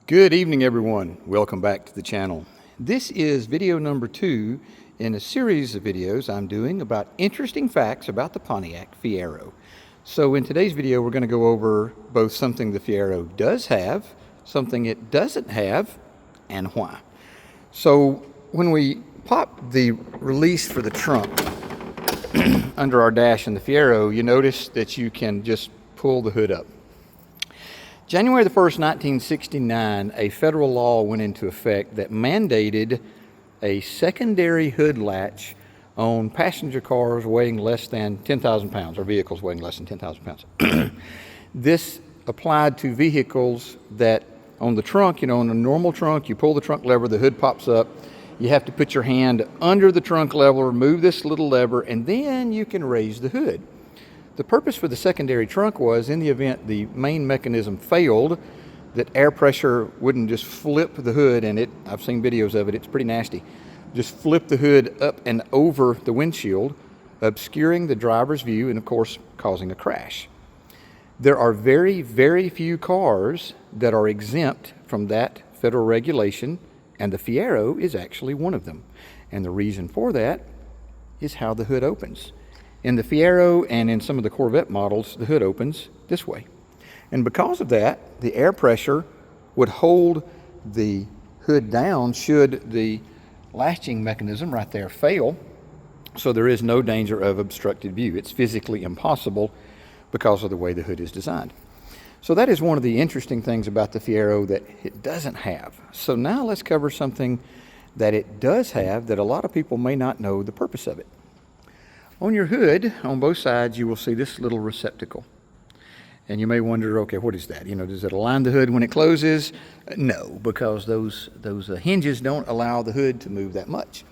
Good evening, everyone. Welcome back to the channel. This is video number 2 in a series of videos I'm doing about interesting facts about the Pontiac Fiero. So in today's video, we're going to go over both something the Fiero does have, something it doesn't have, and why. So when we pop the release for the trunk under our dash in the Fiero, you notice that you can just pull the hood up. January the 1st, 1969, a federal law went into effect that mandated a secondary hood latch on passenger cars weighing less than 10,000 pounds, or vehicles weighing less than 10,000 pounds. This applied to vehicles that on the trunk, on a normal trunk, you pull the trunk lever, the hood pops up. You have to put your hand under the trunk lever, move this little lever, and then you can raise the hood. The purpose for the secondary trunk was, in the event the main mechanism failed, that air pressure wouldn't just flip the hood, and I've seen videos of it, it's pretty nasty, just flip the hood up and over the windshield, obscuring the driver's view and, of course, causing a crash. There are very, very few cars that are exempt from that federal regulation, and the Fiero is actually one of them. And the reason for that is how the hood opens. In the Fiero and in some of the Corvette models, the hood opens this way. And because of that, the air pressure would hold the hood down should the latching mechanism right there fail. So there is no danger of obstructed view. It's physically impossible because of the way the hood is designed. So that is one of the interesting things about the Fiero that it doesn't have. So now let's cover something that it does have that a lot of people may not know the purpose of it. On your hood, on both sides, you will see this little receptacle. And you may wonder, okay, what is that? Does it align the hood when it closes? No, because those hinges don't allow the hood to move that much.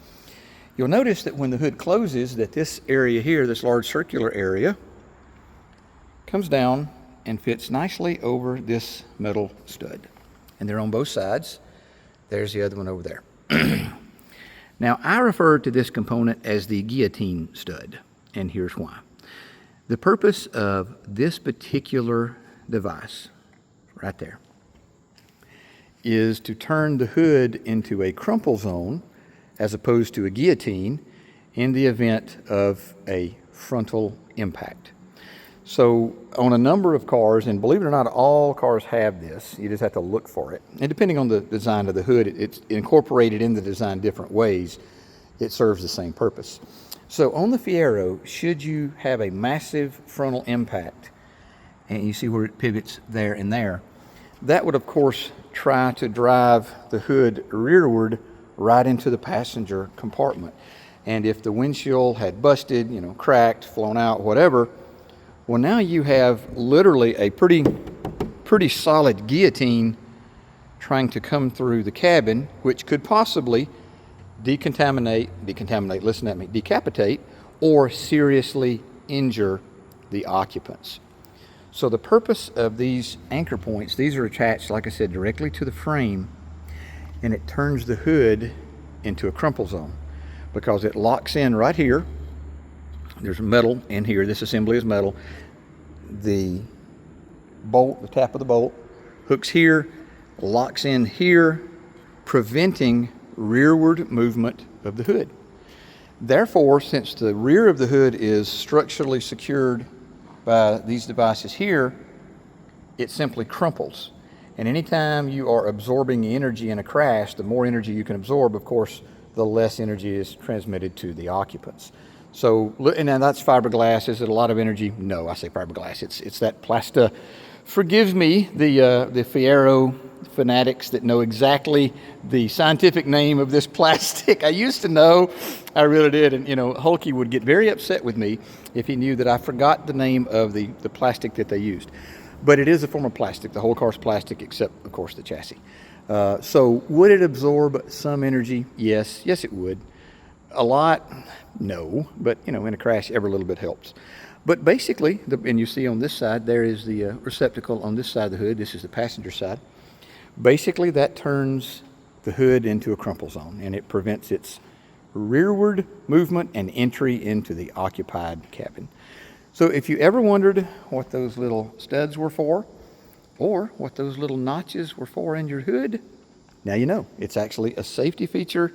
You'll notice that when the hood closes, that this area here, this large circular area, comes down and fits nicely over this metal stud. And they're on both sides. There's the other one over there. Now, I refer to this component as the guillotine stud, and here's why. The purpose of this particular device, right there, is to turn the hood into a crumple zone as opposed to a guillotine in the event of a frontal impact. So on a number of cars, and believe it or not, all cars have this. You just have to look for it. And depending on the design of the hood, it's incorporated in the design different ways. It serves the same purpose. So on the Fiero, should you have a massive frontal impact, and you see where it pivots there and there, that would, of course, try to drive the hood rearward right into the passenger compartment. And if the windshield had busted, cracked, flown out, whatever, well, now you have literally a pretty solid guillotine trying to come through the cabin, which could possibly decapitate, or seriously injure the occupants. So the purpose of these anchor points, these are attached, like I said, directly to the frame, and it turns the hood into a crumple zone because it locks in right here. There's metal in here. This assembly is metal. The bolt, the tap of the bolt, hooks here, locks in here, preventing rearward movement of the hood. Therefore, since the rear of the hood is structurally secured by these devices here, it simply crumples. And anytime you are absorbing energy in a crash, the more energy you can absorb, of course, the less energy is transmitted to the occupants. So, and that's fiberglass. Is it a lot of energy? No, I say fiberglass. It's that plasta. Forgive me, the Fiero fanatics that know exactly the scientific name of this plastic. I used to know, I really did, and Hulky would get very upset with me if he knew that I forgot the name of the plastic that they used. But it is a form of plastic. The whole car's plastic, except, of course, the chassis. So would it absorb some energy? Yes, it would. A lot? No, but in a crash, every little bit helps. But basically, and you see on this side, there is the receptacle on this side of the hood. This is the passenger side. Basically, that turns the hood into a crumple zone, and it prevents its rearward movement and entry into the occupied cabin. So if you ever wondered what those little studs were for, or what those little notches were for in your hood, now you know. It's actually a safety feature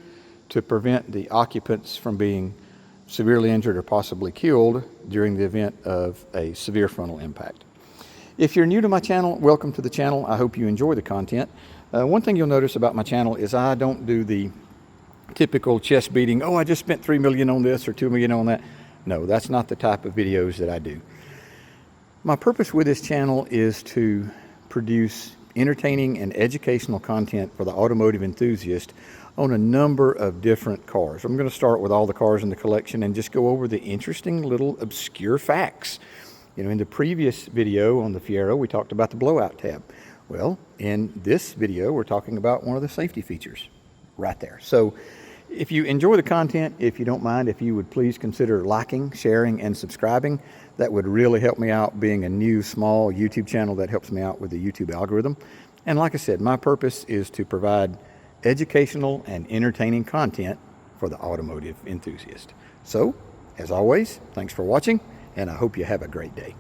to prevent the occupants from being severely injured or possibly killed during the event of a severe frontal impact. If you're new to my channel, welcome to the channel. I hope you enjoy the content. One thing you'll notice about my channel is I don't do the typical chest beating, oh, I just spent $3 million on this or $2 million on that. No, that's not the type of videos that I do. My purpose with this channel is to produce entertaining and educational content for the automotive enthusiast on a number of different cars. I'm going to start with all the cars in the collection and just go over the interesting little obscure facts. You know, in the previous video on the Fiero, we talked about the blowout tab. Well, in this video, we're talking about one of the safety features right there. So if you enjoy the content, if you don't mind, if you would please consider liking, sharing, and subscribing, that would really help me out, being a new small YouTube channel that helps me out with the YouTube algorithm. And like I said, my purpose is to provide educational and entertaining content for the automotive enthusiast. So, as always, thanks for watching, and I hope you have a great day.